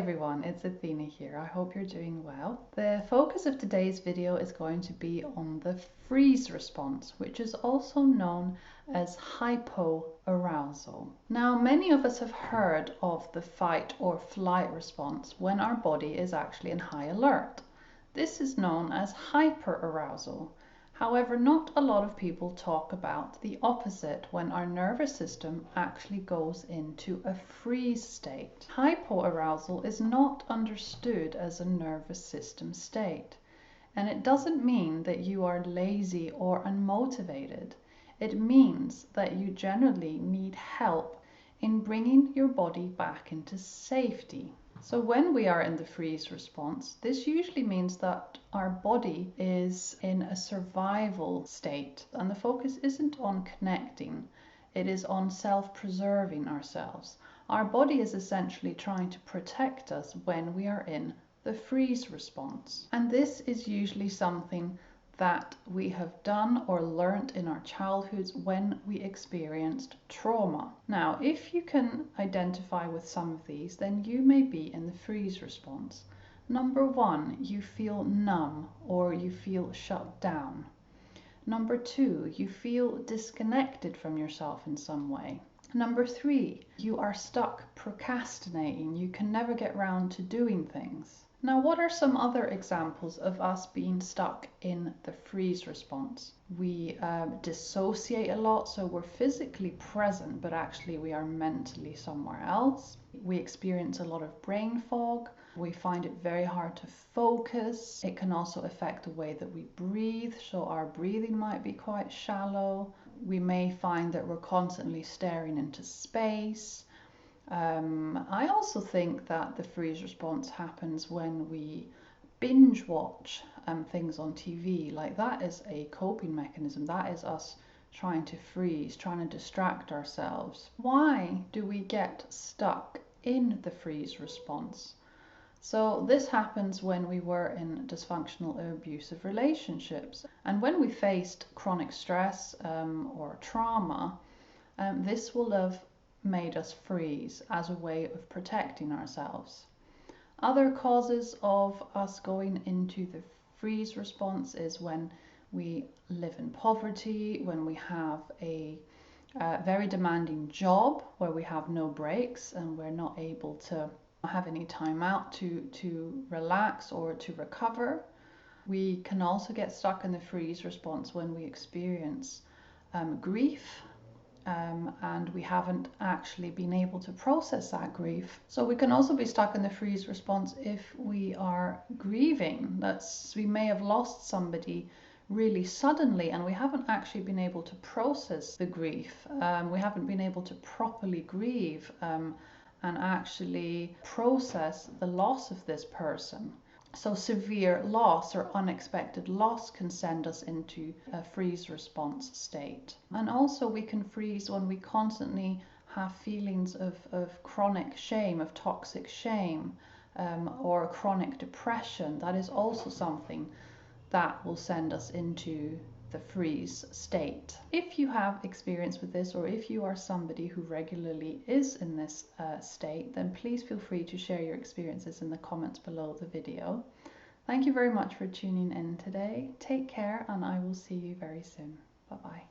everyone, it's Athena here. I hope you're doing well. The focus of today's video is going to be on the freeze response, which is also known as hypoarousal. Now, many of us have heard of the fight or flight response when our body is actually in high alert. This is known as hyperarousal. However, not a lot of people talk about the opposite when our nervous system actually goes into a freeze state. Hypoarousal is not understood as a nervous system state, and it doesn't mean that you are lazy or unmotivated. It means that you generally need help in bringing your body back into safety. So when we are in the freeze response, this usually means that our body is in a survival state, and the focus isn't on connecting, it is on self-preserving ourselves. Our body is essentially trying to protect us when we are in the freeze response. And this is usually something that we have done or learnt in our childhoods when we experienced trauma. Now, if you can identify with some of these, then you may be in the freeze response. Number one, you feel numb or you feel shut down. Number two, you feel disconnected from yourself in some way. Number three, you are stuck procrastinating. You can never get round to doing things. Now, what are some other examples of us being stuck in the freeze response? We dissociate a lot, so we're physically present, but actually we are mentally somewhere else. We experience a lot of brain fog. We find it very hard to focus. It can also affect the way that we breathe, so our breathing might be quite shallow. We may find that we're constantly staring into space. I also think that the freeze response happens when we binge watch things on TV. Like, that is a coping mechanism. That is us trying to freeze, trying to distract ourselves. Why do we get stuck in the freeze response? So this happens when we were in dysfunctional or abusive relationships. And when we faced chronic stress or trauma, this will have made us freeze as a way of protecting ourselves. Other causes of us going into the freeze response is when we live in poverty, when we have a very demanding job where we have no breaks and we're not able to have any time out to relax or to recover. We can also get stuck in the freeze response when we experience grief, and we haven't actually been able to process that grief. So we can also be stuck in the freeze response if we are grieving. We may have lost somebody really suddenly and we haven't actually been able to process the grief. We haven't been able to properly grieve and actually process the loss of this person. So severe loss or unexpected loss can send us into a freeze response state. And also we can freeze when we constantly have feelings of chronic shame, of toxic shame, or chronic depression. That is also something that will send us into the freeze state. If you have experience with this, or if you are somebody who regularly is in this state, then please feel free to share your experiences in the comments below the video. Thank you very much for tuning in today. Take care, and I will see you very soon. Bye-bye.